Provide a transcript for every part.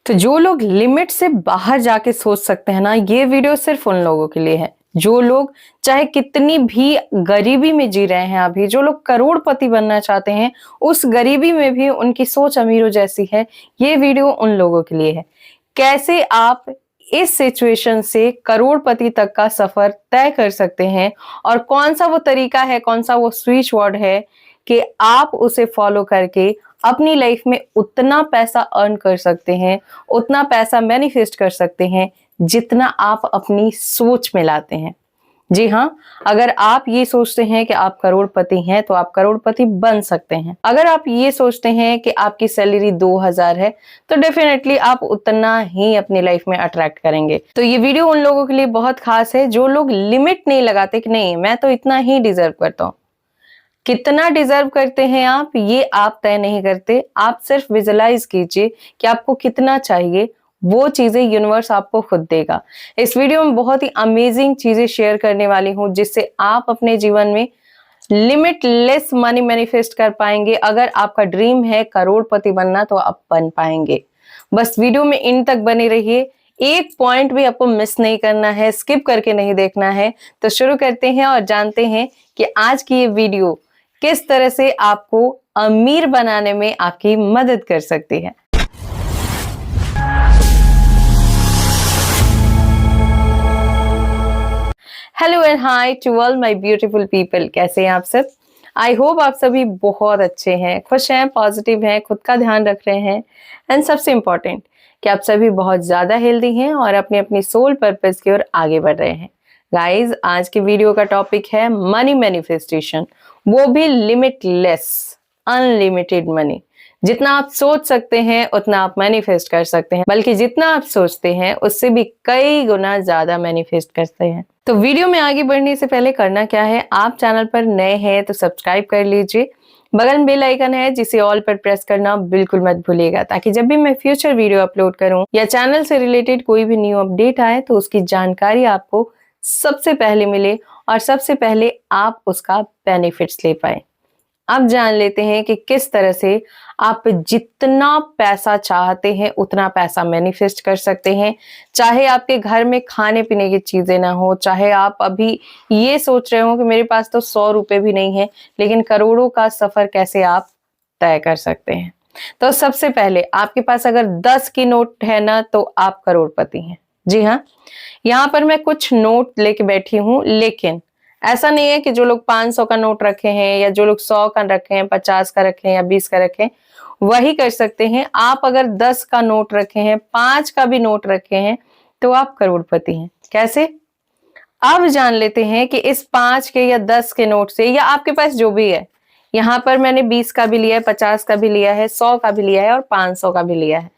तो जो लोग लिमिट से बाहर जाके सोच सकते हैं ना, ये वीडियो सिर्फ उन लोगों के लिए है। जो लोग चाहे कितनी भी गरीबी में जी रहे हैं, अभी जो लोग करोड़पति बनना चाहते हैं, उस गरीबी में भी उनकी सोच अमीरों जैसी है। ये वीडियो उन लोगों के लिए है। कैसे आप इस सिचुएशन से करोड़पति तक का सफर तय कर सकते हैं और कौन सा वो तरीका है, कौन सा वो स्विच वर्ड है कि आप उसे फॉलो करके अपनी लाइफ में उतना पैसा अर्न कर सकते हैं, उतना पैसा मैनिफेस्ट कर सकते हैं जितना आप अपनी सोच में लाते हैं। जी हाँ, अगर आप ये सोचते हैं कि आप करोड़पति हैं तो आप करोड़पति बन सकते हैं। अगर आप ये सोचते हैं कि आपकी सैलरी 2000 है तो डेफिनेटली आप उतना ही अपनी लाइफ में अट्रैक्ट करेंगे। तो ये वीडियो उन लोगों के लिए बहुत खास है जो लोग लिमिट नहीं लगाते कि नहीं मैं तो इतना ही डिजर्व करता हूँ। कितना डिजर्व करते हैं आप, ये आप तय नहीं करते। आप सिर्फ विजुअलाइज कीजिए कि आपको कितना चाहिए, वो चीजें यूनिवर्स आपको खुद देगा। इस वीडियो में बहुत ही अमेजिंग चीजें शेयर करने वाली हूँ जिससे आप अपने जीवन में लिमिटलेस मनी मैनिफेस्ट कर पाएंगे। अगर आपका ड्रीम है करोड़पति बनना तो आप बन पाएंगे। बस वीडियो में इन तक बने रहिए, एक पॉइंट भी आपको मिस नहीं करना है, स्किप करके नहीं देखना है। तो शुरू करते हैं और जानते हैं कि आज की ये वीडियो किस तरह से आपको अमीर बनाने में आपकी मदद कर सकती है। Hello and hi to all my beautiful people. कैसे हैं आप सब? आई होप आप सभी बहुत अच्छे हैं, खुश हैं, पॉजिटिव हैं, खुद का ध्यान रख रहे हैं एंड सबसे इम्पोर्टेंट कि आप सभी बहुत ज्यादा हेल्दी हैं और अपनी अपनी सोल पर्पस की ओर आगे बढ़ रहे हैं। गाइज, आज की वीडियो का टॉपिक है मनी मैनिफेस्टेशन, वो भी लिमिटलेस, अनलिमिटेड मनी। जितना आप सोच सकते हैं उतना आप मैनिफेस्ट कर सकते हैं, बल्कि जितना आप सोचते हैं उससे भी कई गुना ज्यादा मैनिफेस्ट करते हैं। तो वीडियो में आगे बढ़ने से पहले करना क्या है, आप चैनल पर नए हैं तो सब्सक्राइब कर लीजिए। बगल में बेल आइकन है जिसे ऑल पर प्रेस करना बिल्कुल मत भूलिएगा, ताकि जब भी मैं फ्यूचर वीडियो अपलोड करूं या चैनल से रिलेटेड कोई भी न्यू अपडेट आए तो उसकी जानकारी आपको सबसे पहले मिले और सबसे पहले आप उसका बेनिफिट्स ले पाए। अब जान लेते हैं कि किस तरह से आप जितना पैसा चाहते हैं उतना पैसा मैनिफेस्ट कर सकते हैं। चाहे आपके घर में खाने पीने की चीजें ना हो, चाहे आप अभी ये सोच रहे हो कि मेरे पास तो 100 रुपए भी नहीं है, लेकिन करोड़ों का सफर कैसे आप तय कर सकते हैं। तो सबसे पहले आपके पास अगर 10 की नोट है ना तो आप करोड़पति हैं। जी हाँ, यहाँ पर मैं कुछ नोट लेके बैठी हूँ, लेकिन ऐसा नहीं है कि जो लोग 500 का नोट रखे हैं या जो लोग 100 का रखे हैं, 50 का रखे हैं या 20 का रखे हैं, वही कर सकते हैं। आप अगर 10 का नोट रखे हैं, 5 का भी नोट रखे हैं तो आप करोड़पति हैं। कैसे? अब जान लेते हैं कि इस 5 के या 10 के नोट से, या आपके पास जो भी है, यहाँ पर मैंने 20 का भी लिया है, 50 का भी लिया है, 100 का भी लिया है और 500 का भी लिया है।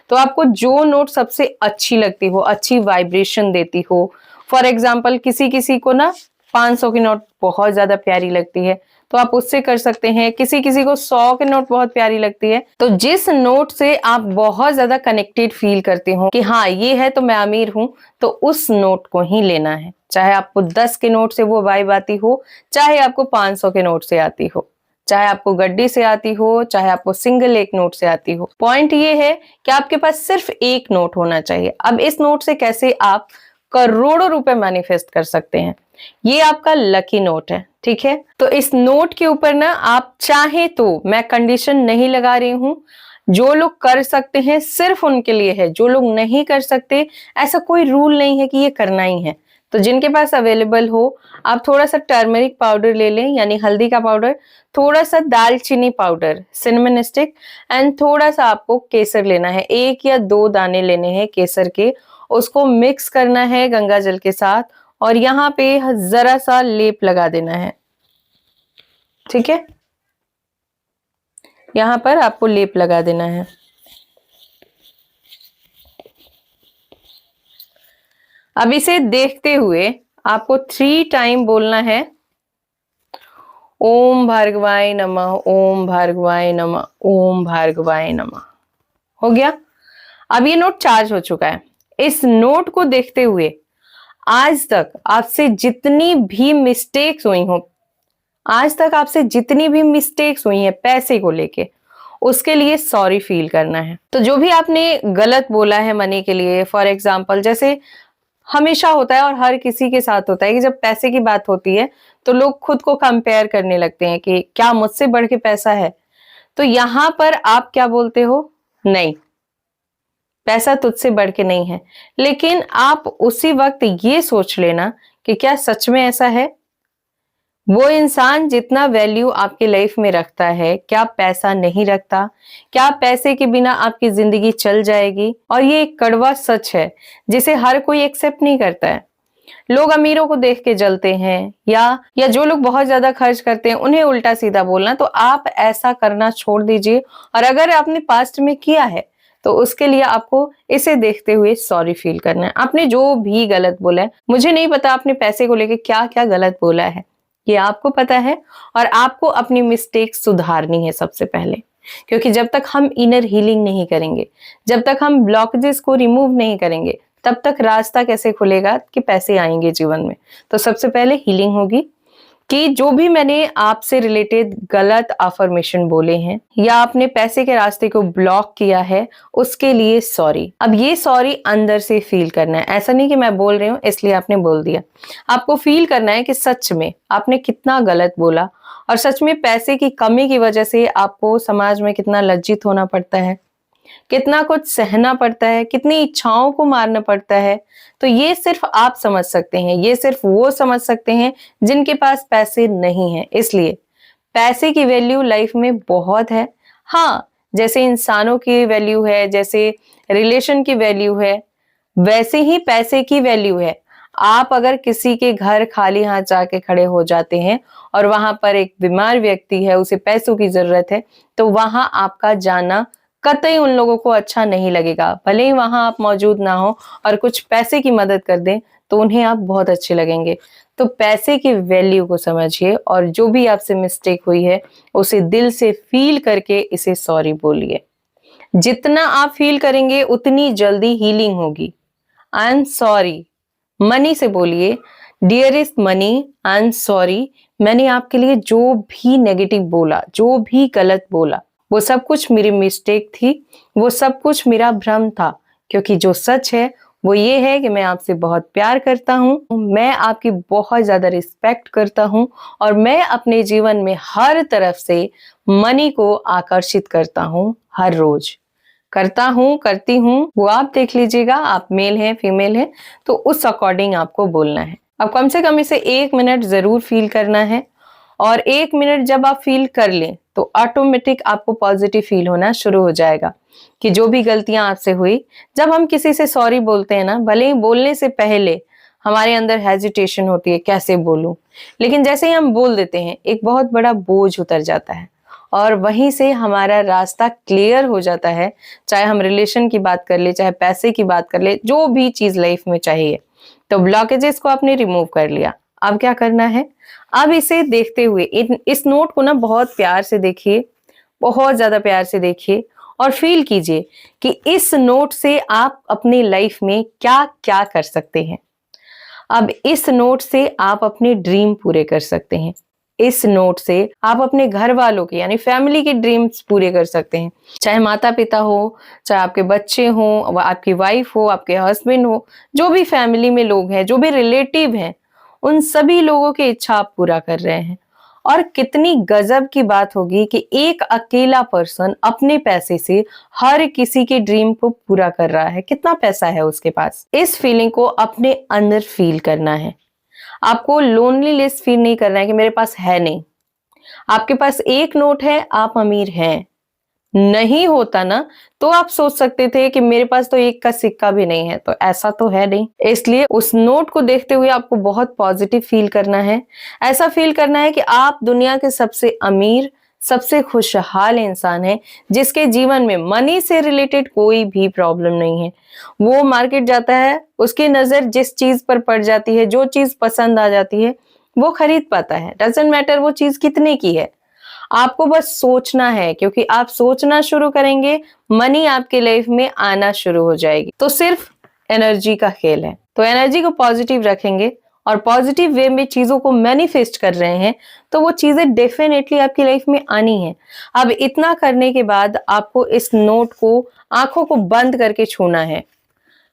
तो आपको जो नोट सबसे अच्छी लगती हो, अच्छी वाइब्रेशन देती हो, फॉर एग्जाम्पल किसी किसी को ना 500 की नोट बहुत ज्यादा प्यारी लगती है तो आप उससे कर सकते हैं। किसी किसी को 100 की नोट बहुत प्यारी लगती है। तो जिस नोट से आप बहुत ज्यादा कनेक्टेड फील करते हो कि हाँ ये है तो मैं अमीर हूं, तो उस नोट को ही लेना है। चाहे आपको 10 के नोट से वो वाइब आती हो, चाहे आपको 500 के नोट से आती हो, चाहे आपको गड्डी से आती हो, चाहे आपको सिंगल एक नोट से आती हो। पॉइंट ये है कि आपके पास सिर्फ एक नोट होना चाहिए। अब इस नोट से कैसे आप करोड़ों रुपए मैनिफेस्ट कर सकते हैं, ये आपका लकी नोट है। ठीक है, तो इस नोट के ऊपर ना आप चाहे तो, मैं कंडीशन नहीं लगा रही हूं, जो लोग कर सकते हैं सिर्फ उनके लिए है, जो लोग नहीं कर सकते ऐसा कोई रूल नहीं है कि ये करना ही है। तो जिनके पास अवेलेबल हो, आप थोड़ा सा टर्मरिक पाउडर ले लें, यानी हल्दी का पाउडर, थोड़ा सा दालचीनी पाउडर, सिनेमन स्टिक एंड थोड़ा सा आपको केसर लेना है। 1 या 2 दाने लेने हैं केसर के, उसको मिक्स करना है गंगा जल के साथ और यहाँ पे जरा सा लेप लगा देना है। ठीक है, यहाँ पर आपको लेप लगा देना है। अब इसे देखते हुए आपको 3 टाइम बोलना है, ओम भार्गवाय नमः, ओम भार्गवाय नमः, ओम भार्गवाय नमः। हो गया। अब ये नोट चार्ज हो चुका है। इस नोट को देखते हुए आज तक आपसे जितनी भी मिस्टेक्स हुई हो, आज तक आपसे जितनी भी मिस्टेक्स हुई हैं पैसे को लेके, उसके लिए सॉरी फील करना है। तो जो भी आपने गलत बोला है मनी के लिए, फॉर एग्जाम्पल जैसे हमेशा होता है और हर किसी के साथ होता है कि जब पैसे की बात होती है तो लोग खुद को कंपेयर करने लगते हैं कि क्या मुझसे बढ़ के पैसा है। तो यहां पर आप क्या बोलते हो, नहीं, पैसा तुझसे बढ़ के नहीं है। लेकिन आप उसी वक्त ये सोच लेना कि क्या सच में ऐसा है। वो इंसान जितना वैल्यू आपकी लाइफ में रखता है, क्या पैसा नहीं रखता? क्या पैसे के बिना आपकी जिंदगी चल जाएगी? और ये एक कड़वा सच है जिसे हर कोई एक्सेप्ट नहीं करता है। लोग अमीरों को देख के जलते हैं, या जो लोग बहुत ज्यादा खर्च करते हैं उन्हें उल्टा सीधा बोलना। तो आप ऐसा करना छोड़ दीजिए, और अगर आपने पास्ट में किया है तो उसके लिए आपको इसे देखते हुए सॉरी फील करना है। आपने जो भी गलत बोला है, मुझे नहीं पता आपने पैसे को लेके क्या क्या गलत बोला है, ये आपको पता है, और आपको अपनी मिस्टेक सुधारनी है सबसे पहले। क्योंकि जब तक हम इनर हीलिंग नहीं करेंगे, जब तक हम ब्लॉकेजेस को रिमूव नहीं करेंगे, तब तक रास्ता कैसे खुलेगा कि पैसे आएंगे जीवन में। तो सबसे पहले हीलिंग होगी कि जो भी मैंने आपसे रिलेटेड गलत अफर्मेशन बोले हैं या आपने पैसे के रास्ते को ब्लॉक किया है, उसके लिए सॉरी। अब ये सॉरी अंदर से फील करना है, ऐसा नहीं कि मैं बोल रही हूँ इसलिए आपने बोल दिया। आपको फील करना है कि सच में आपने कितना गलत बोला, और सच में पैसे की कमी की वजह से आपको समाज में कितना लज्जित होना पड़ता है, कितना कुछ सहना पड़ता है, कितनी इच्छाओं को मारना पड़ता है। तो ये सिर्फ आप समझ सकते हैं, ये सिर्फ वो समझ सकते हैं जिनके पास पैसे नहीं है। इसलिए पैसे की वैल्यू लाइफ में बहुत है। हाँ, जैसे इंसानों की वैल्यू है, जैसे रिलेशन की वैल्यू है, वैसे ही पैसे की वैल्यू है। आप अगर किसी के घर खाली हाथ जाके खड़े हो जाते हैं और वहां पर एक बीमार व्यक्ति है, उसे पैसों की जरूरत है, तो वहां आपका जाना कतई उन लोगों को अच्छा नहीं लगेगा। भले ही वहां आप मौजूद ना हो और कुछ पैसे की मदद कर दें तो उन्हें आप बहुत अच्छे लगेंगे। तो पैसे की वैल्यू को समझिए, और जो भी आपसे मिस्टेक हुई है उसे दिल से फील करके इसे सॉरी बोलिए। जितना आप फील करेंगे उतनी जल्दी हीलिंग होगी। आई एम सॉरी मनी से बोलिए, dearest money, I am sorry, मैंने आपके लिए जो भी नेगेटिव बोला, जो भी गलत बोला, वो सब कुछ मेरी मिस्टेक थी, वो सब कुछ मेरा भ्रम था। क्योंकि जो सच है वो ये है कि मैं आपसे बहुत प्यार करता हूँ, मैं आपकी बहुत ज्यादा रिस्पेक्ट करता हूँ, और मैं अपने जीवन में हर तरफ से मनी को आकर्षित करता हूँ, हर रोज करता हूँ, करती हूँ। वो आप देख लीजिएगा, आप मेल हैं फीमेल हैं, तो उस अकॉर्डिंग आपको बोलना है। अब कम से कम इसे 1 मिनट जरूर फील करना है, और 1 मिनट जब आप फील कर लें तो ऑटोमेटिक आपको पॉजिटिव फील होना शुरू हो जाएगा कि जो भी गलतियां आपसे हुई। जब हम किसी से सॉरी बोलते हैं ना, भले ही बोलने से पहले हमारे अंदर हेजिटेशन होती है, कैसे बोलूं, लेकिन जैसे ही हम बोल देते हैं एक बहुत बड़ा बोझ उतर जाता है, और वहीं से हमारा रास्ता क्लियर हो जाता है। चाहे हम रिलेशन की बात कर ले, चाहे पैसे की बात कर ले, जो भी चीज लाइफ में चाहिए। तो ब्लॉकेजेस को आपने रिमूव कर लिया, अब क्या करना है, अब इसे देखते हुए इस नोट को ना बहुत प्यार से देखिए, बहुत ज्यादा प्यार से देखिए, और फील कीजिए कि इस नोट से आप अपनी लाइफ में क्या क्या कर सकते हैं। अब इस नोट से आप अपने ड्रीम पूरे कर सकते हैं। इस नोट से आप अपने घर वालों के यानी फैमिली के ड्रीम्स पूरे कर सकते हैं। चाहे माता पिता हो, चाहे आपके बच्चे हो, आपकी वाइफ हो, आपके हस्बैंड हो, जो भी फैमिली में लोग हैं, जो भी रिलेटिव हैं, उन सभी लोगों की इच्छा आप पूरा कर रहे हैं। और कितनी गजब की बात होगी कि एक अकेला पर्सन अपने पैसे से हर किसी के ड्रीम को पूरा कर रहा है। कितना पैसा है उसके पास, इस फीलिंग को अपने अंदर फील करना है। आपको लोनलीनेस फील नहीं करना है कि मेरे पास है नहीं। आपके पास एक नोट है, आप अमीर हैं। नहीं होता ना तो आप सोच सकते थे कि मेरे पास तो एक का सिक्का भी नहीं है, तो ऐसा तो है नहीं। इसलिए उस नोट को देखते हुए आपको बहुत पॉजिटिव फील करना है। ऐसा फील करना है कि आप दुनिया के सबसे अमीर, सबसे खुशहाल इंसान हैं, जिसके जीवन में मनी से रिलेटेड कोई भी प्रॉब्लम नहीं है। वो मार्केट जाता है, उसकी नजर जिस चीज पर पड़ जाती है, जो चीज पसंद आ जाती है, वो खरीद पाता है। डजंट मैटर वो चीज कितने की है, आपको बस सोचना है। क्योंकि आप सोचना शुरू करेंगे, मनी आपके लाइफ में आना शुरू हो जाएगी। तो सिर्फ एनर्जी का खेल है। तो एनर्जी को पॉजिटिव रखेंगे और पॉजिटिव वे में चीजों को मैनिफेस्ट कर रहे हैं, तो वो चीजें डेफिनेटली आपकी लाइफ में आनी है। अब इतना करने के बाद आपको इस नोट को आंखों को बंद करके छूना है,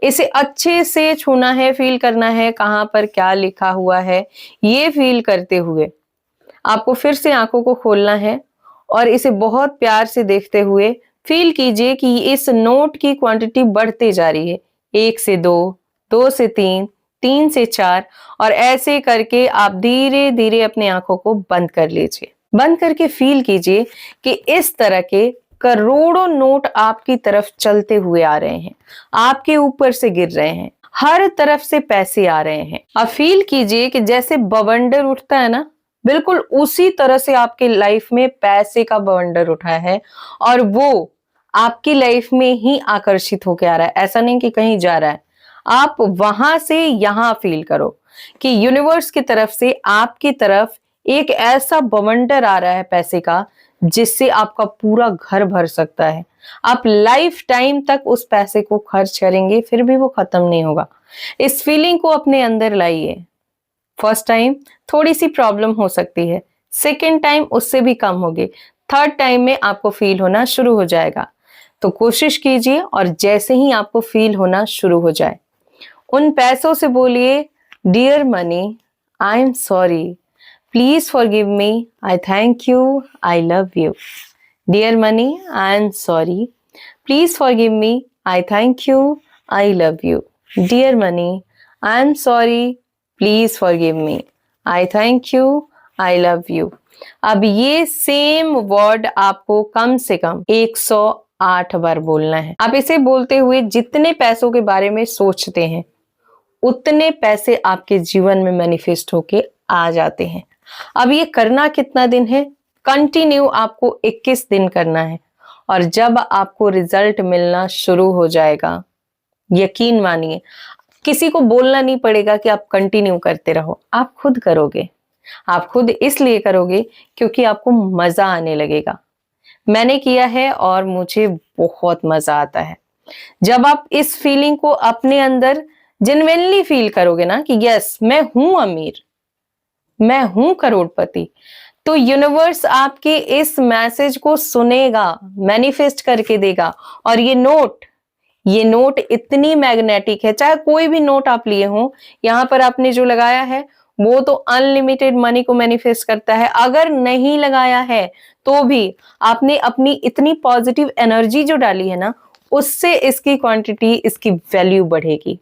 इसे अच्छे से छूना है, फील करना है कहां पर क्या लिखा हुआ है। ये फील करते हुए आपको फिर से आंखों को खोलना है और इसे बहुत प्यार से देखते हुए फील कीजिए कि इस नोट की क्वांटिटी बढ़ते जा रही है। 1 से 2, 2 से 3, 3 से 4, और ऐसे करके आप धीरे धीरे अपनी आंखों को बंद कर लीजिए। बंद करके फील कीजिए कि इस तरह के करोड़ों नोट आपकी तरफ चलते हुए आ रहे हैं, आपके ऊपर से गिर रहे हैं, हर तरफ से पैसे आ रहे हैं। अब फील कीजिए कि जैसे बवंडर उठता है ना, बिल्कुल उसी तरह से आपकी लाइफ में पैसे का बवंडर उठा है और वो आपकी लाइफ में ही आकर्षित होकर आ रहा है। ऐसा नहीं कि कहीं जा रहा है, आप वहां से यहां फील करो कि यूनिवर्स की तरफ से आपकी तरफ एक ऐसा बवंडर आ रहा है पैसे का, जिससे आपका पूरा घर भर सकता है। आप लाइफ टाइम तक उस पैसे को खर्च करेंगे फिर भी वो खत्म नहीं होगा। इस फीलिंग को अपने अंदर लाइए। फर्स्ट टाइम थोड़ी सी प्रॉब्लम हो सकती है, सेकेंड टाइम उससे भी कम होगी, थर्ड टाइम में आपको फील होना शुरू हो जाएगा। तो कोशिश कीजिए और जैसे ही आपको फील होना शुरू हो जाए, उन पैसों से बोलिए, dear money, I am sorry, please forgive me, I thank you, I love you. Dear money, I am sorry, please forgive me, I thank you, I love you. Dear money, I am sorry, please forgive me, I thank you, I love you. अब ये same word आपको कम से कम 108 बार बोलना है। आप इसे बोलते हुए जितने पैसों के बारे में सोचते हैं, उतने पैसे आपके जीवन में मैनिफेस्ट होके आ जाते हैं। अब ये करना कितना दिन है? कंटिन्यू आपको 21 दिन करना है, और जब आपको रिजल्ट मिलना शुरू हो जाएगा, यकीन मानिए, किसी को बोलना नहीं पड़ेगा कि आप कंटिन्यू करते रहो, आप खुद करोगे। आप खुद इसलिए करोगे क्योंकि आपको मजा आने लगेगा। मैंने किया है और मुझे बहुत मजा आता है। जब आप इस फीलिंग को अपने अंदर जेन्युइनली फील करोगे ना कि यस, मैं हूं अमीर, मैं हूं करोड़पति, तो यूनिवर्स आपके इस मैसेज को सुनेगा, मैनिफेस्ट करके देगा। और ये नोट इतनी मैग्नेटिक है, चाहे कोई भी नोट आप लिए हो, यहां पर आपने जो लगाया है वो तो अनलिमिटेड मनी को मैनिफेस्ट करता है। अगर नहीं लगाया है तो भी आपने अपनी इतनी पॉजिटिव एनर्जी जो डाली है ना, उससे इसकी क्वांटिटी, इसकी वैल्यू बढ़ेगी।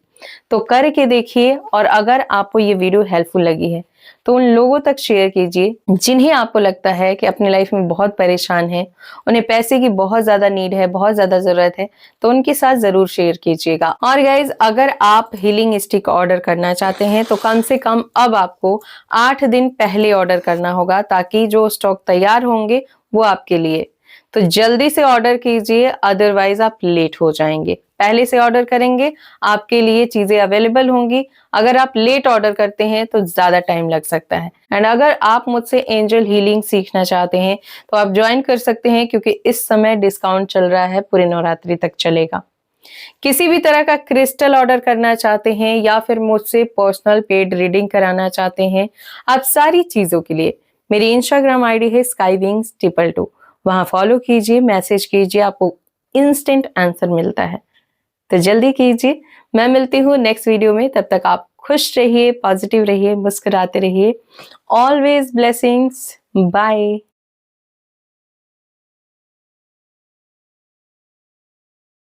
तो करके देखिए, और अगर आपको ये वीडियो हेल्पफुल लगी है तो उन लोगों तक शेयर कीजिए जिन्हें आपको लगता है कि अपनी लाइफ में बहुत परेशान है, उन्हें पैसे की बहुत ज्यादा नीड है, बहुत ज्यादा जरूरत है, तो उनके साथ जरूर शेयर कीजिएगा। और गाइज, अगर आप हीलिंग स्टिक ऑर्डर करना चाहते हैं तो कम से कम अब आपको 8 दिन पहले ऑर्डर करना होगा, ताकि जो स्टॉक तैयार होंगे वो आपके लिए। तो जल्दी से ऑर्डर कीजिए, अदरवाइज आप लेट हो जाएंगे। पहले से ऑर्डर करेंगे, आपके लिए चीजें अवेलेबल होंगी। अगर आप लेट ऑर्डर करते हैं तो ज्यादा टाइम लग सकता है। एंड अगर आप मुझसे एंजल हीलिंग सीखना चाहते हैं तो आप ज्वाइन कर सकते हैं, क्योंकि इस समय डिस्काउंट चल रहा है, पूरे नवरात्रि तक चलेगा। किसी भी तरह का क्रिस्टल ऑर्डर करना चाहते हैं या फिर मुझसे पर्सनल पेड रीडिंग कराना चाहते हैं, आप सारी चीजों के लिए मेरी इंस्टाग्राम आईडी है skywings222, वहां फॉलो कीजिए, मैसेज कीजिए, आपको इंस्टेंट आंसर मिलता है। तो जल्दी कीजिए। मैं मिलती हूँ नेक्स्ट वीडियो में, तब तक आप खुश रहिए, पॉजिटिव रहिए, मुस्कुराते रहिए। Always blessings. बाय।